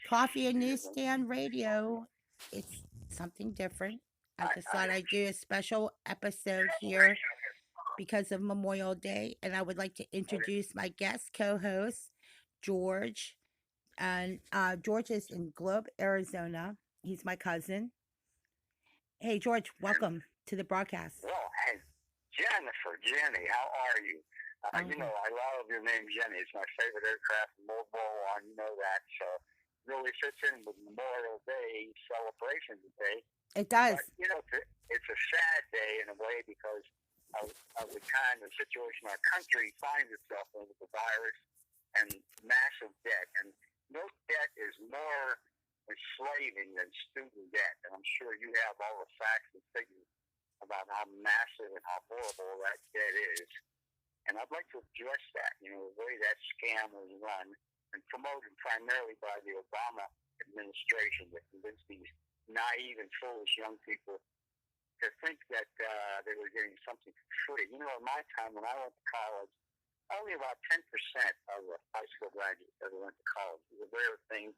Coffee and Newsstand Radio. It's something different. I just thought I'd do a special episode here because of Memorial Day, and I would like to introduce my guest co host, George. And George is in Globe, Arizona. He's my cousin. Hey, George, welcome to the broadcast. Well, hey, Jennifer, Jenny, how are you? I'm good. I love your name, Jenny. It's my favorite aircraft in World War One. You know that, so really fits in with Memorial Day celebration today. It does. But it's a sad day in a way because of the kind of situation our country finds itself in with the virus and massive debt. And no debt is more enslaving than student debt. And I'm sure you have all the facts and figures about how massive and how horrible that debt is. And I'd like to address that, the way that scam was run and promoted primarily by the Obama administration that convinced these naive and foolish young people to think that they were getting something for free. In my time when I went to college, only about 10% of the high school graduates ever went to college. It was a rare thing.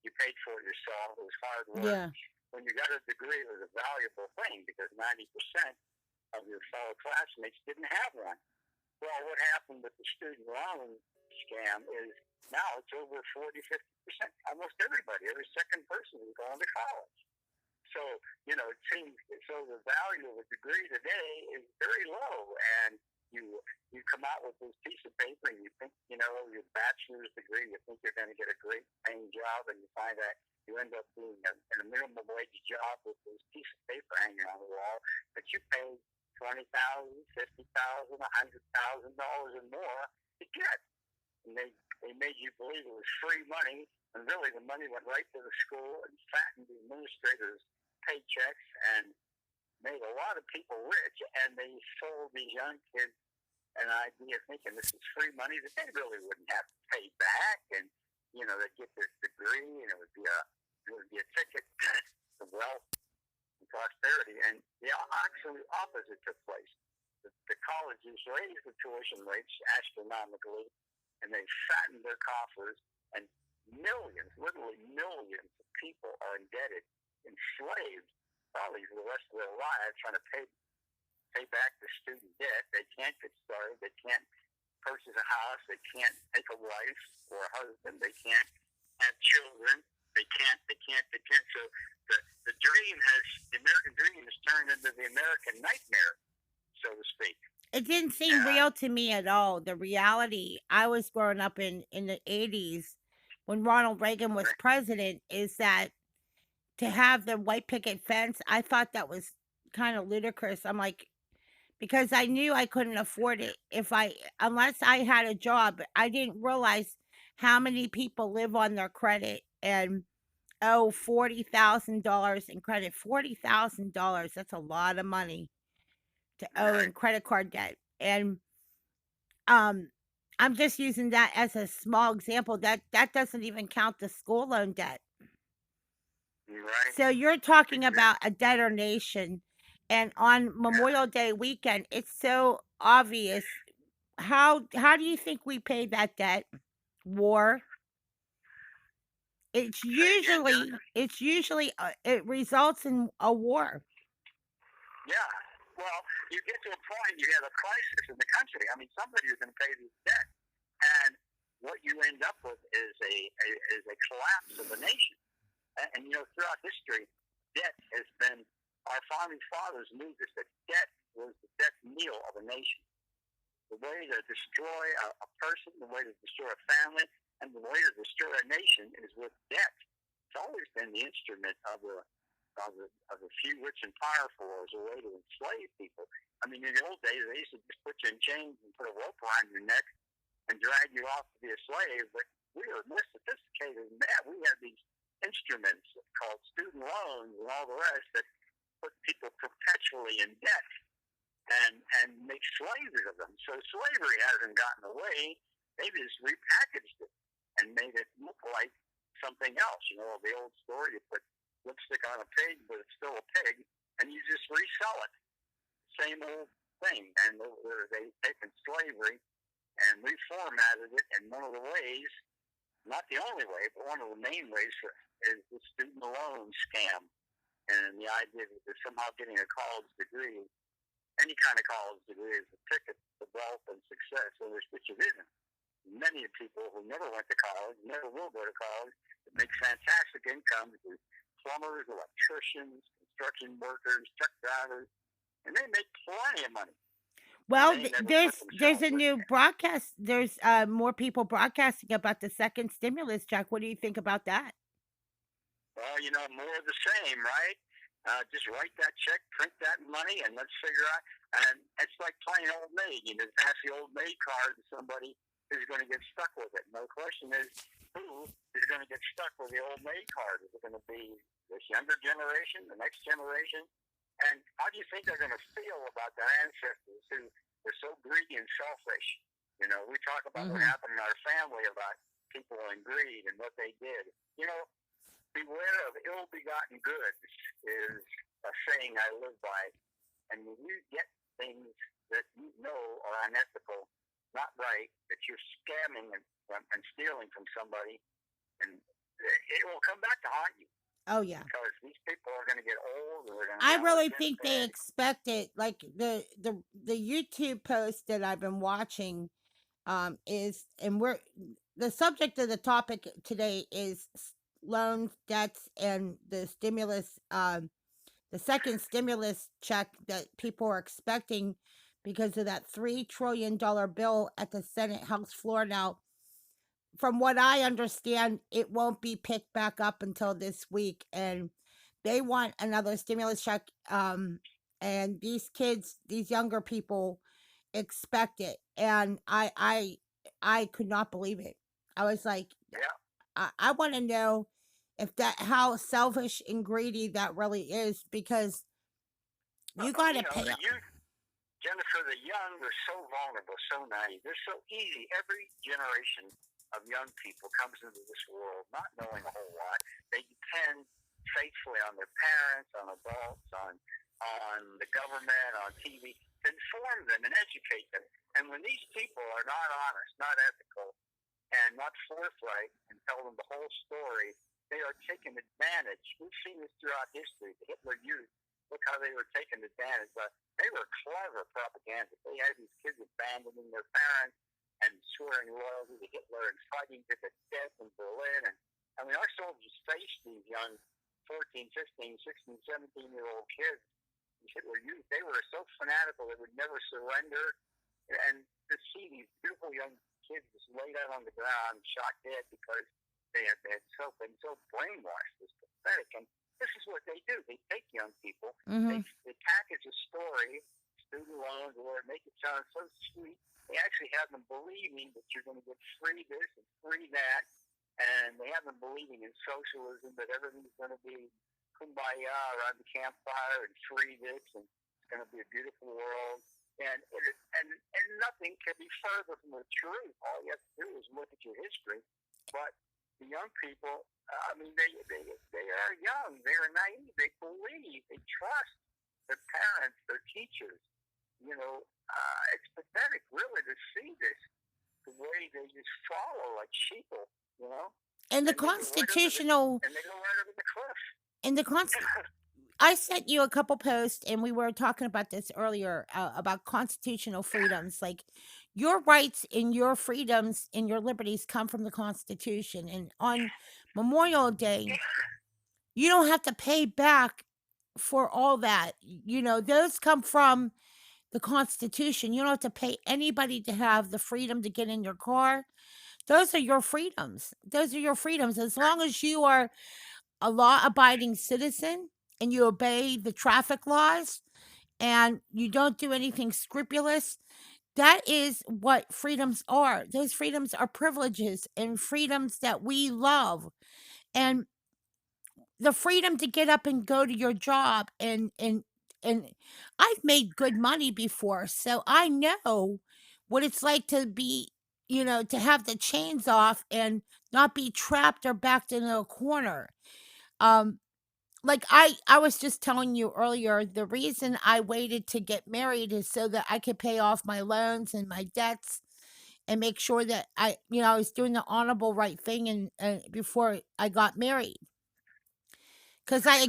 You paid for it yourself. It was hard work. Yeah. When you got a degree, it was a valuable thing because 90% of your fellow classmates didn't have one. Well, what happened with the student loan scam is now it's over 40, 50%. Almost everybody, every second person is going to college. So, it seems so the value of a degree today is very low. And you come out with this piece of paper and you think, your bachelor's degree, you think you're going to get a great paying job, and you find that you end up doing in a minimum wage job with this piece of paper hanging on the wall that you pay $20,000, $50,000, $100,000 and more to get. And they made you believe it was free money, and really the money went right to the school and fattened the administrators' paychecks and made a lot of people rich. And they sold these young kids an idea thinking this is free money that they really wouldn't have to pay back, and they'd get this degree, and it would be a ticket to wealth and prosperity. And the absolute opposite took place. The colleges raised the tuition rates astronomically, and they fattened their coffers, and millions, literally millions of people are indebted, enslaved, probably for the rest of their lives, trying to pay back the student debt. They can't get started. They can't purchase a house. They can't take a wife or a husband. They can't have children. They can't. So the American dream has turned into the American nightmare, so to speak. It didn't seem real to me at all. The reality, I was growing up in the 80s when Ronald Reagan was president, is that to have the white picket fence, I thought that was kind of ludicrous. I'm like, because I knew I couldn't afford it unless I had a job. I didn't realize how many people live on their credit and owe $40,000 in credit. $40,000, that's a lot of money to owe in credit card debt. And I'm just using that as a small example. That doesn't even count the school loan debt. Right. So you're talking about a debtor nation, and on Memorial Day weekend, it's so obvious. How do you think we pay that debt? War. It usually it results in a war. Yeah. Well, you get to a point, you have a crisis in the country. I mean, somebody is going to pay this debt, and what you end up with is a collapse of the nation. And throughout history, debt has been, our founding fathers knew this, that debt was the death knell of a nation. The way to destroy a person, the way to destroy a family, and the way to destroy a nation is with debt. It's always been the instrument of the few rich and powerful as a way to enslave people. I mean, in the old days, they used to just put you in chains and put a rope around your neck and drag you off to be a slave. But we were more sophisticated than that. We had these instruments called student loans and all the rest that put people perpetually in debt and make slaves of them. So slavery hasn't gotten away. They just repackaged it and made it look like something else. The old story, you put lipstick on a pig, but it's still a pig, and you just resell it. Same old thing. And they've taken slavery and reformatted it, and one of the ways not the only way, but one of the main ways is the student loan scam. And the idea that they're somehow getting a college degree, any kind of college degree, is a ticket to wealth and success, which it isn't. Many people who never went to college, never will go to college, make fantastic incomes as plumbers, electricians, construction workers, truck drivers, and they make plenty of money, and Well, they never put there's themselves a in new there. broadcast. There's more people broadcasting about the second stimulus check. What do you think about that? Well, more of the same, right? Just write that check, print that money, and let's figure out. And it's like playing old maid. Pass the old maid card to somebody who's going to get stuck with it. No question is who is going to get stuck with the old maid card. Is it going to be this younger generation, the next generation? And how do you think they're going to feel about their ancestors who were so greedy and selfish? We talk about what Hmm. happened in our family about people and greed and what they did. Beware of ill-begotten goods is a saying I live by. And when you get things that you know are unethical, not right, that you're scamming and stealing from somebody, and it will come back to haunt you Oh yeah. because these people are going to get old and they're going to I never really get think they fed. expect it. Like the YouTube post that I've been watching is, and we're the subject of the topic today is loans, debts, and the stimulus, the second stimulus check that people are expecting because of that $3 trillion bill at the Senate House floor. Now, from what I understand, it won't be picked back up until this week, and they want another stimulus check. And these kids, these younger people, expect it, and I could not believe it. I was like, Yeah. I want to know if that how selfish and greedy that really is because you got to pay The up. youth, Jennifer, the young, they're so vulnerable, so naive. They're so easy. Every generation of young people comes into this world not knowing a whole lot. They depend faithfully on their parents, on adults, on the government, on TV to inform them and educate them. And when these people are not honest, not ethical, and not forthright and tell them the whole story, they are taken advantage. We've seen this throughout history. The Hitler Youth, look how they were taken advantage of. They were clever propaganda. They had these kids abandoning their parents and swearing loyalty to Hitler and fighting to the death in Berlin. And I mean, our soldiers faced these young 14, 15, 16, 17-year-old kids, these Hitler Youth. They were so fanatical they would never surrender. And to see these beautiful young kids just laid out on the ground, shot dead because they had been so brainwashed. It's pathetic. And this is what they do. They take young people, Hmm. they package a story, student loans, or make it sound so sweet. They actually have them believing that you're going to get free this and free that. And they have them believing in socialism, that everything's going to be kumbaya around the campfire and free this, and it's going to be a beautiful world. And nothing can be further from the truth. All you have to do is look at your history. But the young people, I mean, they are young. They are naive. They believe. They trust their parents, their teachers. It's pathetic, really, to see this the way they just follow like sheeple. You know, And the and they go right over the constitutional and they go right over the cliff. and the const I sent you a couple posts, and we were talking about this earlier about constitutional freedoms. Like your rights and your freedoms and your liberties come from the Constitution. And on Memorial Day, you don't have to pay back for all that. Those come from the Constitution. You don't have to pay anybody to have the freedom to get in your car. Those are your freedoms. Those are your freedoms. As long as you are a law abiding citizen and you obey the traffic laws and you don't do anything scrupulous, that is what freedoms are. Those freedoms are privileges and freedoms that we love. And the freedom to get up and go to your job and I've made good money before, so I know what it's like to be, to have the chains off and not be trapped or backed into a corner. Um like I was just telling you earlier, the reason I waited to get married is so that I could pay off my loans and my debts and make sure that I was doing the honorable right thing and before I got married, because Exactly.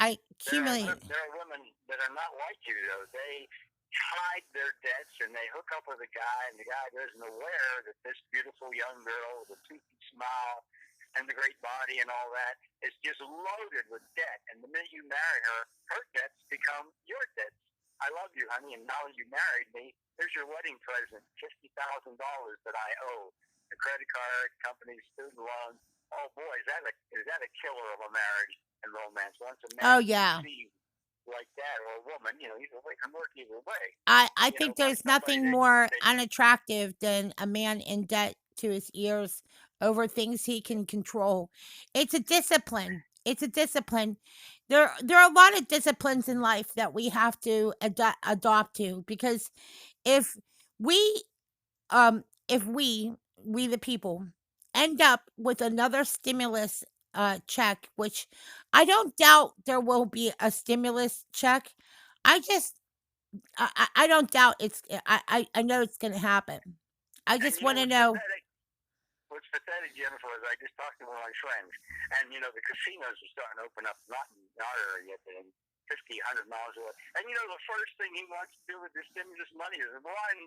I accumulate. There are women that are not like you though. They hide their debts and they hook up with a guy, and the guy isn't aware that this beautiful young girl with a toothy smile and the great body and all that is just loaded with debt. And the minute you marry her, her debts become your debts. I love you, honey, and now you married me. Here's your wedding present, $50,000 that I owe. The credit card company, student loans. Oh boy, is that a killer of a marriage and romance? Once a Oh man is yeah. deceived like that, or a woman, either way can work either way. I think By there's somebody nothing more unattractive than a man in debt to his ears over things he can control. It's a discipline. It's a discipline. There are a lot of disciplines in life that we have to adopt to, because if we if we the people end up with another stimulus check, which I don't doubt there will be a stimulus check. I just I don't doubt I know it's gonna happen. I and just you know wanna what's know. pathetic? What's pathetic, Jennifer, is I just talked to one of my friends, and the casinos are starting to open up, not in our area, but in 50, 100 miles away. And the first thing he wants to do with his stimulus money is run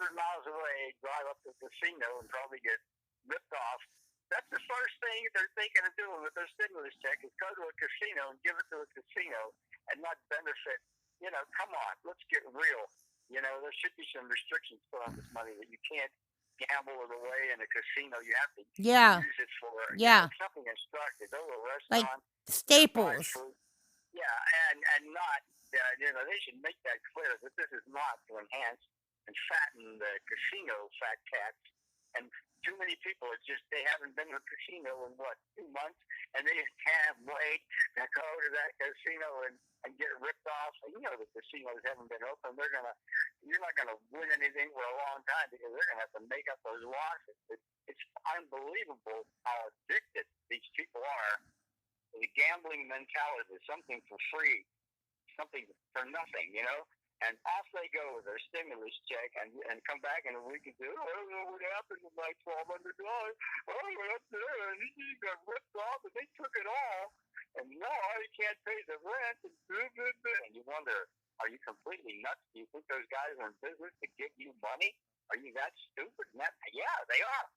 100 miles away, drive up to the casino, and probably get ripped off. That's the first thing they're thinking of doing with their stimulus check is go to a casino and give it to a casino and not benefit. Come on, let's get real. There should be some restrictions put on this money that you can't gamble it away in a casino. You have to Yeah, use it for yeah, something instructive. Go to a like restaurant, buy Staples. food. Yeah, and not they should make that clear that this is not to enhance and fatten the casino fat cats. And too many people, it's just they haven't been to a casino in 2 months, and they can't wait to go to that casino and get ripped off. And the casinos haven't been open. You're not gonna win anything for a long time because they're gonna have to make up those losses. It's unbelievable how addicted these people are. The gambling mentality is something for free, something for nothing. And off they go with their stimulus check and come back in a week and say, oh, I don't know what happened with my $1,200. Oh, I went up there and he got ripped off and they took it all. And now I can't pay the rent. And you wonder, are you completely nuts? Do you think those guys are in business to give you money? Are you that stupid? Yeah, they are.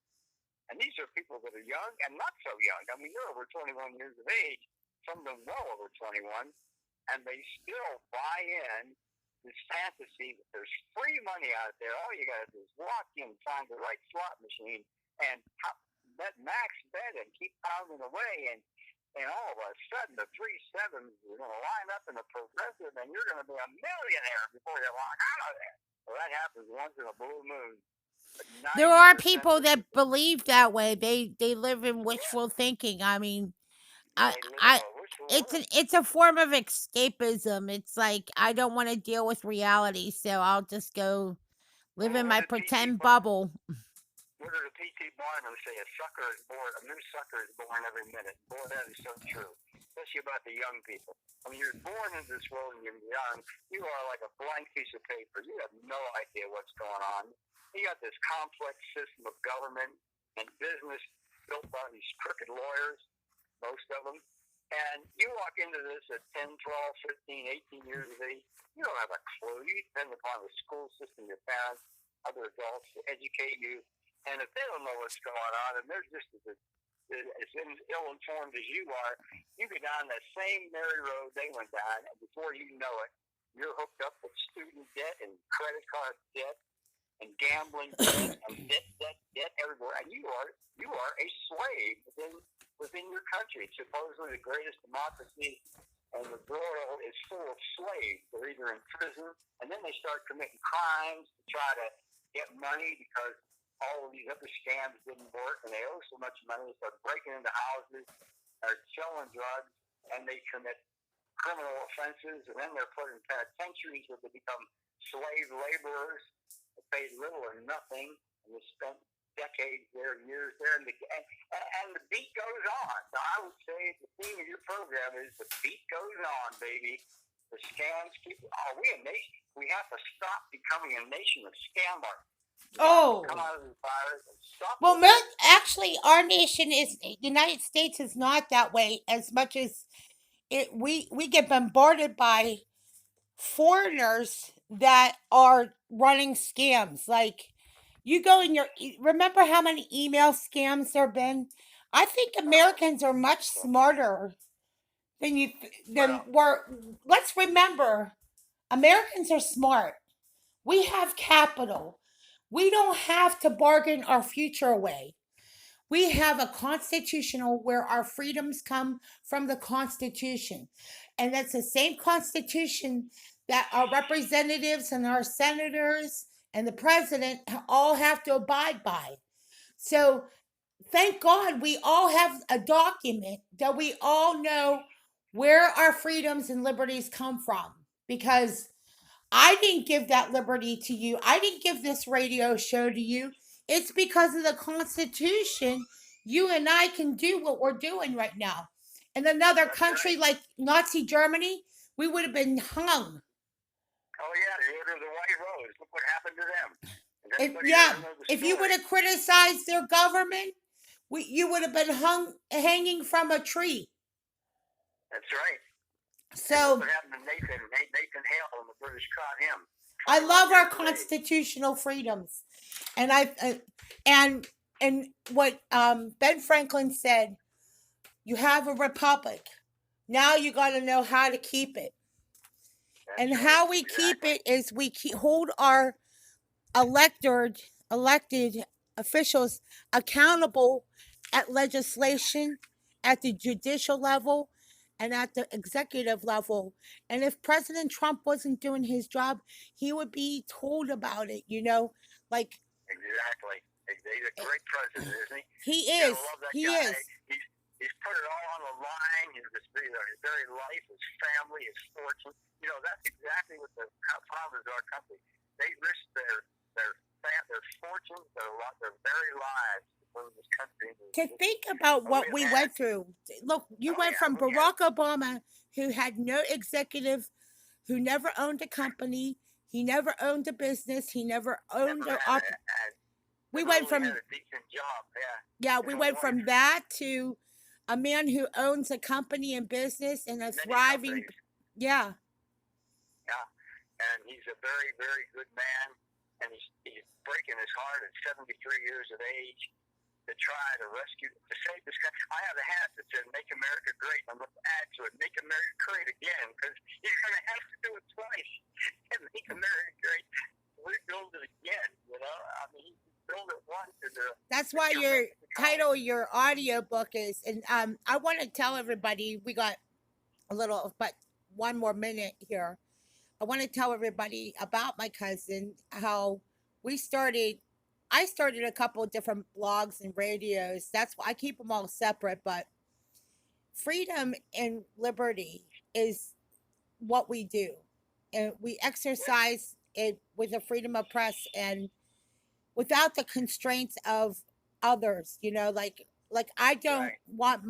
And these are people that are young and not so young. I mean, they're over 21 years of age, some of them well over 21, and they still buy in this fantasy that there's free money out there. All you got to do is walk in, find the right slot machine, and bet max bet and keep pounding away. And all of a sudden, the 3 sevens are going to line up in a progressive, and you're going to be a millionaire before you walk out of there. Well, that happens once in a blue moon. But There are 90% of people the that people, believe that way. They live in yeah, wishful thinking. I mean, I they live in I a wishful world. it's a form of escapism. It's like I don't want to deal with reality, so I'll just go live Well, in what my did P.T. pretend bubble. What did P.T. Barnum say? A sucker is born, a new sucker is born every minute. Boy, that is so true, especially about the young people. When you're born into this world and you're young, you are like a blank piece of paper. You have no idea what's going on. You got this complex system of government and business built by these crooked lawyers, most of them. And you walk into this at 10, 12, 15, 18 years of age, you don't have a clue. You depend upon the school system, your parents, other adults to educate you. And if they don't know what's going on, and they're just as ill-informed as you are, you go down that same merry road they went down, and before you know it, you're hooked up with student debt and credit card debt and gambling debt and debt everywhere. And you are a slave within your country. Supposedly the greatest democracy in the world is full of slaves. They're either in prison, and then they start committing crimes to try to get money because all of these other scams didn't work, and they owe so much money. They start breaking into houses, or selling drugs, and they commit criminal offenses, and then they're put in penitentiaries where they become slave laborers. They paid little or nothing, and they spent decades there, years there, and the beat goes on. So I would say the theme of your program is the beat goes on, baby. The scams keep. Are we a nation? We have to stop becoming a nation of scam artists. Come Oh, out of the fires and well, suffer. actually, our nation is the United States is not that way as much as it. We get bombarded by foreigners that are running scams. Like you go in your remember how many email scams there have been. I think Oh, Americans are much so, smarter than you than well, were. Let's remember, Americans are smart. We have capital. We don't have to bargain our future away. We have a constitutional where our freedoms come from the Constitution. And that's the same Constitution that our representatives and our senators and the president all have to abide by. So thank God we all have a document that we all know where our freedoms and liberties come from. Because I didn't give that liberty to you. I didn't give this radio show to you. It's because of the Constitution you and I can do what we're doing right now. In another that's country right. like Nazi Germany, we would have been hung. Oh, yeah, the Order of the White Rose. Look what happened to them. Does If, anybody yeah, ever know the if you would story? have criticized their government, you would have been hanging from a tree. That's right. And look So what happened to Nathan Hale when the British caught him. I 21 love our years of age. constitutional freedoms, and and what Ben Franklin said. You have a republic. Now you got to know how to keep it. That's And right. how we keep Exactly. it is hold our elected officials accountable at legislation, at the judicial level, and at the executive level. And if President Trump wasn't doing his job, he would be told about it, like Exactly. He's a great president, isn't he? he You gotta is. love that He guy. is. He's put it all on the line. His very life, his family, his fortune. That's exactly what the founders of our country. They risked their fortunes, their very lives to bring this country into To existence. think about And what we've we had. went through. Look, you Oh went yeah, from we had Barack Obama, who had no executive, who never owned a company, he never owned a business, he never never owned a had op. We never went really from had a decent job. Yeah, yeah, and we a went wife. from that to a man who owns a company and business and a Many thriving. companies. Yeah, Yeah, and he's a very, very good man, and he's breaking his heart at 73 years of age to try to to save this country. I have a hat that says "Make America Great." I'm going to add to it, "Make America Great Again," because he's going to have to do it twice and make America great. Rebuild it again. I mean, he built it once, and that's the why your tremendous title, economy. your audio book is. And I want to tell everybody we got a little, but one more minute here. I want to tell everybody about my cousin, how we started. I started a couple of different blogs and radios. That's why I keep them all separate, but freedom and liberty is what we do. And we Yes, exercise it with the freedom of press and without the constraints of others, like I don't right, want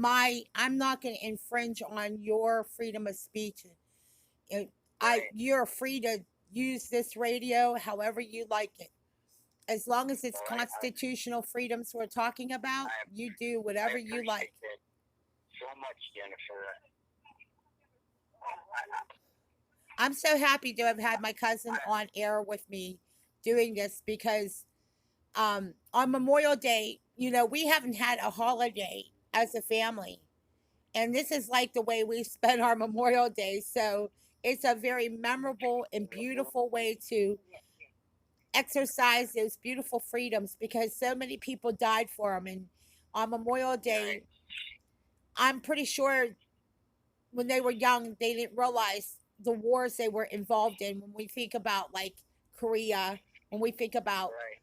I'm not going to infringe on your freedom of speech. right, You're free to use this radio however you like it. As long as it's all right. constitutional freedoms we're talking about, I you do I whatever you like. appreciate that so much, Jennifer. I, I'm so happy to have had my cousin I, on air with me doing this because on Memorial Day, we haven't had a holiday as a family. And this is like the way we spend our Memorial Day. So it's a very memorable and beautiful way to exercise those beautiful freedoms because so many people died for them. And on Memorial Day, right, I'm pretty sure when they were young, they didn't realize the wars they were involved in. When we think about like Korea, when we think about right,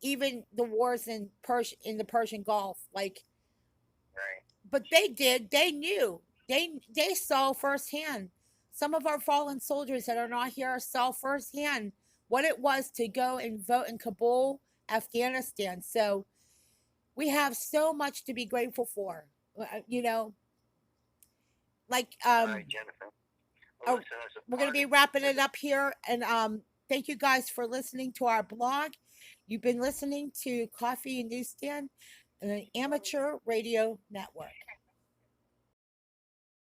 even the wars in the Persian Gulf, like, right. but they did. They knew. They saw firsthand. Some of our fallen soldiers that are not here saw firsthand what it was to go and vote in Kabul, Afghanistan. So we have so much to be grateful for. You know, like All right, Jennifer. Well, uh, listen, we're gonna be wrapping it up here, and thank you guys for listening to our blog. You've been listening to Coffee and Newsstand, an amateur radio network.